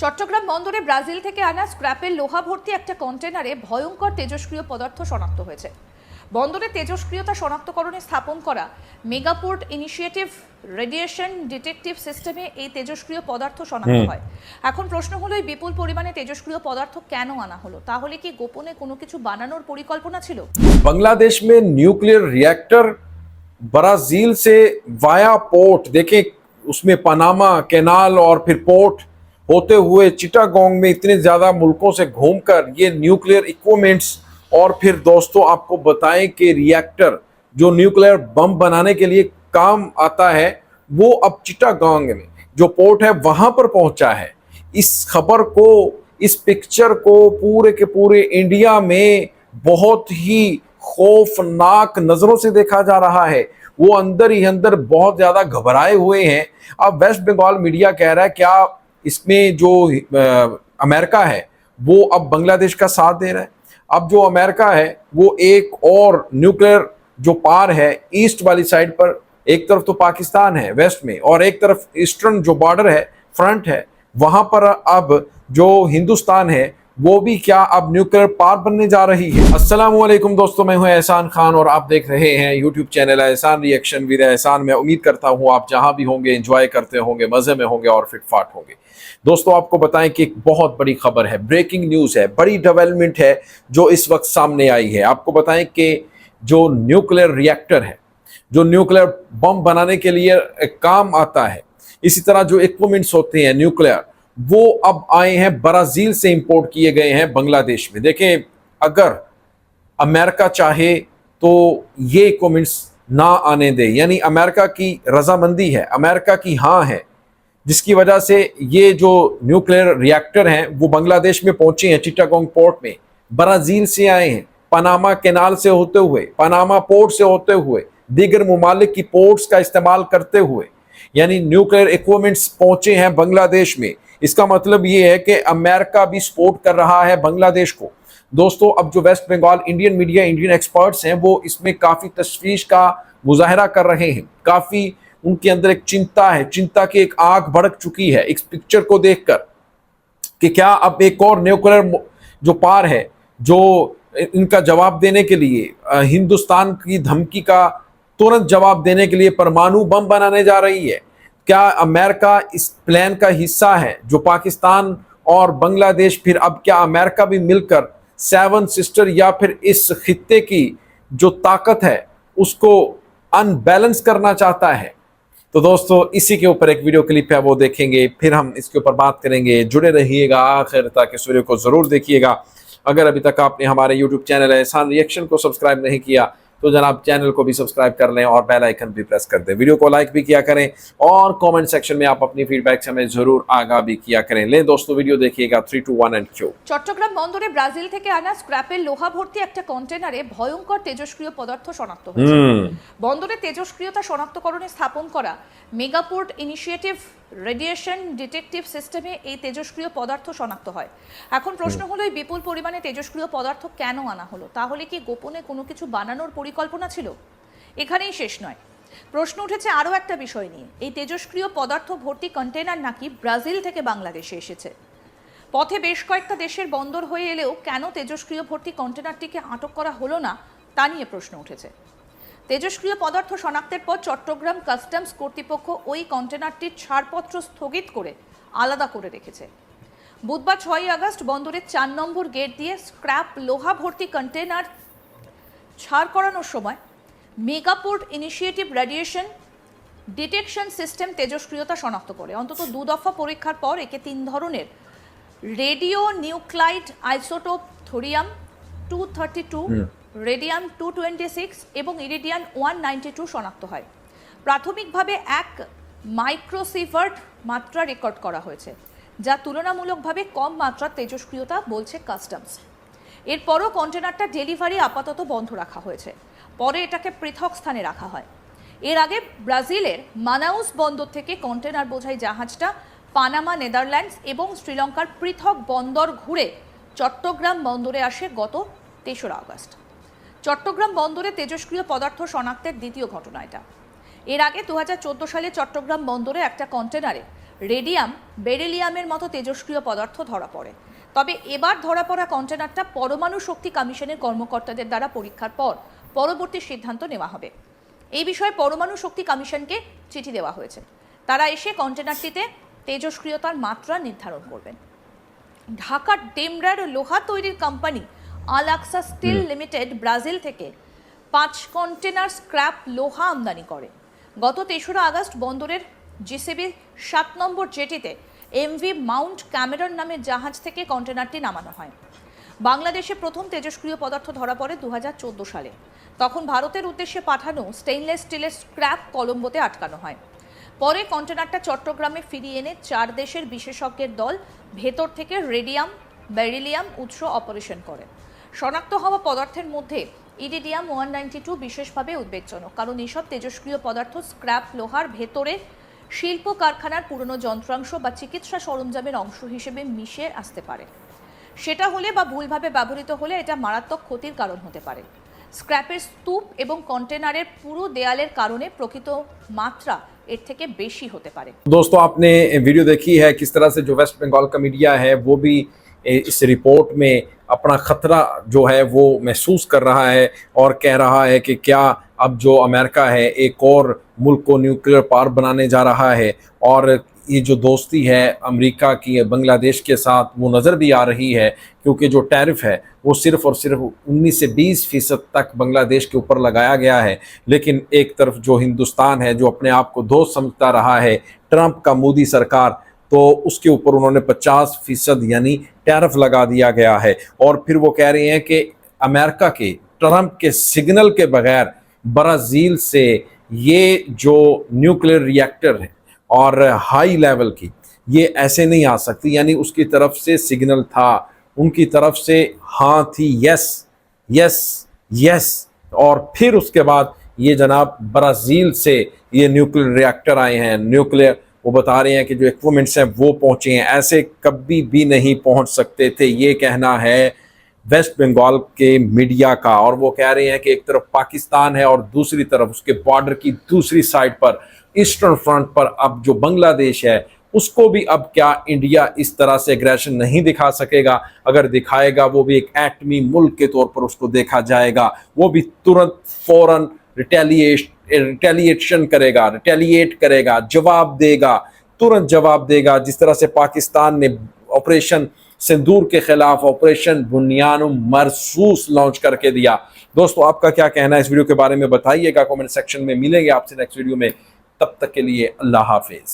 চট্টগ্রাম বন্দরে ব্রাজিল থেকে আনা স্ক্র্যাপের লোহা ভর্তি একটা কন্টেনারে ভয়ঙ্কর তেজস্ক্রিয় পদার্থ শনাক্ত হয়েছে। বন্দরে তেজস্ক্রিয়তা শনাক্তকরণে স্থাপন করা মেগাপোর্ট ইনিশিয়েটিভ রেডিয়েশন ডিটেকটিভ সিস্টেমে এই তেজস্ক্রিয় পদার্থ শনাক্ত হয়। এখন প্রশ্ন হলো, এই বিপুল পরিমাণে তেজস্ক্রিয় পদার্থ কেন আনা হলো? তাহলে কি গোপনে কোনো কিছু বানানোর পরিকল্পনা ছিল? बांग्लादेश में न्यूक्लियर रिएक्टर ब्राजील से वाया पोर्ट, देखें उसमें पनामा कैनाल और फिर पोर्ट होते हुए चिटागोंग में इतने ज्यादा मुल्कों से घूमकर ये न्यूक्लियर इक्विपमेंट्स, और फिर दोस्तों आपको बताएं कि रिएक्टर जो न्यूक्लियर बम बनाने के लिए काम आता है वो अब चिटागोंग में जो पोर्ट है वहां पर पहुंचा है। इस खबर को, इस पिक्चर को पूरे के पूरे इंडिया में बहुत ही खौफनाक नजरों से देखा जा रहा है। वो अंदर ही अंदर बहुत ज्यादा घबराए हुए हैं। अब वेस्ट बंगाल मीडिया कह रहा है क्या इसमें जो अमेरिका है वो अब बांग्लादेश का साथ दे रहा है। अब जो अमेरिका है वो एक और न्यूक्लियर जो पार है ईस्ट वाली साइड पर, एक तरफ तो पाकिस्तान है वेस्ट में और एक तरफ ईस्टर्न जो बॉर्डर है फ्रंट है, वहां पर अब जो हिंदुस्तान है वो भी क्या अब न्यूक्लियर पार बनने जा रही है। अस्सलाम वालेकुम दोस्तों, मैं हूं एहसान खान और आप देख रहे हैं यूट्यूब चैनल एहसान रिएक्शन विद एहसान। मैं उम्मीद करता हूं आप जहां भी होंगे एंजॉय करते होंगे, मजे में होंगे और फिटफाट होंगे। दोस्तों आपको बताएं कि एक बहुत बड़ी खबर है, ब्रेकिंग न्यूज है, बड़ी डेवलपमेंट है जो इस वक्त सामने आई है। आपको बताएं कि जो न्यूक्लियर रिएक्टर है, जो न्यूक्लियर बम बनाने के लिए काम आता है, इसी तरह जो इक्विपमेंट्स होते हैं न्यूक्लियर, वो अब आए हैं ब्राजील से इंपोर्ट किए गए हैं बांग्लादेश में। देखें अगर अमेरिका चाहे तो ये इक्विपमेंट्स ना आने दे, यानी अमेरिका की रजामंदी है, अमेरिका की हाँ है, जिसकी वजह से ये जो न्यूक्लियर रिएक्टर हैं वो बांग्लादेश में पहुंचे हैं। चिटागोंग पोर्ट में ब्राजील से आए हैं, पनामा कैनाल से होते हुए, पनामा पोर्ट से होते हुए, दीगर मुमालिक की पोर्ट्स का इस्तेमाल करते हुए, यानी न्यूक्लियर इक्विपमेंट्स पहुंचे हैं बांग्लादेश में। इसका मतलब ये है कि अमेरिका भी सपोर्ट कर रहा है बांग्लादेश को। दोस्तों अब जो West Bengal Indian media, Indian experts हैं वो इसमें काफी तशवीश का मुजाहरा कर रहे हैं। काफी उनके अंदर एक चिंता है, चिंता की एक आग भड़क चुकी है इस पिक्चर को देखकर कि क्या अब एक और न्यूक्लियर जो पार है, जो इनका जवाब देने के लिए, हिंदुस्तान की धमकी का तुरंत जवाब देने के लिए परमाणु बम बनाने जा रही है। क्या अमेरिका इस प्लान का हिस्सा है? जो पाकिस्तान और बांग्लादेश, फिर अब क्या अमेरिका भी मिलकर सेवन सिस्टर या फिर इस खित्ते की जो ताकत है उसको अनबैलेंस करना चाहता है? तो दोस्तों इसी के ऊपर एक वीडियो क्लिप है, वो देखेंगे, फिर हम इसके ऊपर बात करेंगे। जुड़े रहिएगा आखिर तक, इस वीडियो को जरूर देखिएगा। अगर अभी तक आपने हमारे यूट्यूब चैनल एहसान रिएक्शन को सब्सक्राइब नहीं किया तो जनाब चैनल को भी सब्सक्राइब कर लें और बेल आइकन भी प्रेस कर दें। वीडियो को लाइक भी किया करें और कमेंट सेक्शन में आप अपनी फीडबैक से हमें जरूर आगाह भी किया करें। ले दोस्तों वीडियो देखिएगा। 3, 2, 1 एंड क्यू। চট্টগ্রাম বন্দরে ব্রাজিল থেকে আনা স্ক্র্যাপের লোহা ভর্তি একটা কন্টেনারে ভয়ঙ্কর তেজস্ক্রিয় পদার্থ শনাক্ত হয়েছে। বন্দরে তেজস্ক্রিয়তা শনাক্তকরণে স্থাপন করা মেগাপোর্ট ইনিশিয়েটিভ রেডিয়েশন ডিটেকটিভ সিস্টেমে এই তেজস্ক্রিয় পদার্থ শনাক্ত হয়। এখন প্রশ্ন হলো, এই বিপুল পরিমাণে তেজস্ক্রিয় পদার্থ কেন আনা হলো? তাহলে কি গোপনে কোনো কিছু বানানোর পরিকল্পনা ছিল? এখানেই শেষ নয়, প্রশ্ন উঠেছে আরও একটা বিষয় নিয়ে। এই তেজস্ক্রিয় পদার্থ ভর্তি কন্টেনার নাকি ব্রাজিল থেকে বাংলাদেশে এসেছে। পথে বেশ কয়েকটা দেশের বন্দর হয়ে এলেও কেন তেজস্ক্রিয় ভর্তি কন্টেনারটিকে আটক করা হলো না তা নিয়ে প্রশ্ন উঠেছে। তেজস্ক্রিয় পদার্থ শনাক্তের পর চট্টগ্রাম কাস্টমস কর্তৃপক্ষ ওই কন্টেনারটির ছাড়পত্র স্থগিত করে আলাদা করে রেখেছে। বুধবার 6 আগস্ট বন্দরের 4 নম্বর গেট দিয়ে স্ক্র্যাপ লোহা ভর্তি কন্টেনার ছাড় করানোর সময় Megaport initiative radiation detection system তেজস্ক্রিয়তা শনাক্ত করে। অন্তত 2 দফা পরীক্ষার পর একে 3 ধরনের radio nuclide isotope thorium 232, radium 226 এবং ইরিডিয়াম 192 শনাক্ত হয়। প্রাথমিকভাবে 1 মাইক্রোসিভার্ট মাত্রা রেকর্ড করা হয়েছে, যা তুলনামূলকভাবে কম মাত্রার তেজস্ক্রিয়তা বলছে কাস্টমস। এরপরও কন্টেনারটা ডেলিভারি আপাতত বন্ধ রাখা হয়েছে, পরে এটাকে পৃথক স্থানে রাখা হয়। এর আগে ব্রাজিলের মানাউস বন্দর থেকে কন্টেনার বোঝাই জাহাজটা পানামা, নেদারল্যান্ডস এবং শ্রীলঙ্কার পৃথক বন্দর ঘুরে চট্টগ্রাম বন্দরে আসে গত 3 আগস্ট। চট্টগ্রাম বন্দরে তেজস্ক্রিয় পদার্থ শনাক্তের দ্বিতীয় ঘটনা এটা। এর আগে 2014 সালে চট্টগ্রাম বন্দরে একটা কন্টেনারে রেডিয়াম, বেরিলিয়ামের মতো তেজস্ক্রিয় পদার্থ ধরা পড়ে। তবে এবার ধরা পড়া কন্টেনারটা পরমাণু শক্তি কমিশনের কর্মকর্তাদের দ্বারা পরীক্ষার পর পরবর্তী সিদ্ধান্ত নেওয়া হবে। এই বিষয়ে পরমাণু শক্তি কমিশনকে চিঠি দেওয়া হয়েছে। তারা এসে কন্টেনারটিতে তেজস্ক্রিয়তার মাত্রা নির্ধারণ করবেন। ঢাকার ডেমরার লোহা তৈরির কোম্পানি আলাক্সা স্টিল লিমিটেড ব্রাজিল থেকে 5 কন্টেনার স্ক্র্যাপ লোহা আমদানি করে। গত 3রা আগস্ট বন্দরের জিসিবি 7 নম্বর জেটিতে এমভি মাউন্ট ক্যামেরন নামের জাহাজ থেকে কন্টেনারটি নামানো হয়। বাংলাদেশে প্রথম তেজস্ক্রিয় পদার্থ ধরা পড়ে 2014 সালে। তখন ভারতের উদ্দেশ্যে পাঠানো স্টেইনলেস স্টিলের স্ক্র্যাপ কলম্বোতে আটকানো হয়। পরে কন্টেনারটা চট্টগ্রামে ফিরিয়ে এনে 4 দেশের বিশেষজ্ঞের দল ভেতর থেকে রেডিয়াম, বেরিলিয়াম উৎস অপারেশন করে। শনাক্ত হওয়া পদার্থের মধ্যে ইরিডিয়াম 192 বিশেষভাবে উদ্বেগজনক, কারণ এসব তেজস্ক্রিয় পদার্থ স্ক্র্যাপ লোহার ভেতরে শিল্প কারখানার পুরনো যন্ত্রাংশ বা চিকিৎসা সরঞ্জামের অংশ হিসেবে মিশে আসতে পারে। সেটা হলে বা ভুলভাবে ব্যবহৃত হলে এটা মারাত্মক ক্ষতির কারণ হতে পারে। স্ক্র্যাপের স্তূপ এবং কন্টেনারের পুরো দেয়ালের কারণে প্রকৃত মাত্রা এর থেকে বেশি হতে পারে। दोस्तों, आपने वीडियो देखी है किस तरह से जो वेस्ट बंगाल का मीडिया है वो भी इस रिपोर्ट में अपना खतरा जो है वो महसूस कर रहा है और कह रहा है कि क्या अब जो अमेरिका है एक और मुल्क को न्यूक्लियर पावर बनाने जा रहा है, और ये जो दोस्ती है अमेरिका की बांग्लादेश के साथ वो नज़र भी आ रही है, क्योंकि जो टैरिफ है वो सिर्फ और सिर्फ 19 से 20% तक बांग्लादेश के ऊपर लगाया गया है। लेकिन एक तरफ जो हिंदुस्तान है जो अपने आप को दोस्त समझता रहा है, ट्रंप का मोदी सरकार, तो उसके ऊपर उन्होंने 50% यानी टैरिफ लगा दिया गया है। और फिर वो कह रहे हैं कि अमेरिका के ट्रंप के सिग्नल के बगैर ब्राज़ील से ये जो न्यूक्लियर रिएक्टर है और हाई लेवल की, ये ऐसे नहीं आ सकती। यानी उसकी तरफ से सिग्नल था, उनकी तरफ से हाँ थी, यस यस यस, और फिर उसके बाद ये जनाब ब्राज़ील से ये न्यूक्लियर रिएक्टर आए हैं। न्यूक्लियर वो बता रहे हैं कि जो इक्विपमेंट्स हैं वो पहुँचे हैं, ऐसे कभी भी नहीं पहुँच सकते थे, ये कहना है वेस्ट बंगाल के मीडिया का। और वो कह रहे हैं कि एक तरफ पाकिस्तान है और दूसरी तरफ उसके बॉर्डर की दूसरी साइड पर ईस्टर्न फ्रंट पर अब जो बांग्लादेश है उसको भी अब क्या इंडिया इस तरह से एग्रेशन नहीं दिखा सकेगा? अगर दिखाएगा वो भी एक एटमी मुल्क के तौर पर उसको देखा जाएगा, वो भी तुरंत फौरन रिटेलिएशन करेगा, रिटेलिएट करेगा, जवाब देगा, तुरंत जवाब देगा। जिस तरह से पाकिस्तान ने ऑपरेशन सिंदूर के खिलाफ ऑपरेशन बुनियान मरसूस लॉन्च करके दिया। दोस्तों, आपका क्या कहना है इस वीडियो के बारे में बताइएगा कमेंट सेक्शन में। मिलेंगे आपसे नेक्स्ट वीडियो में, तब तक के लिए अल्लाह हाफिज।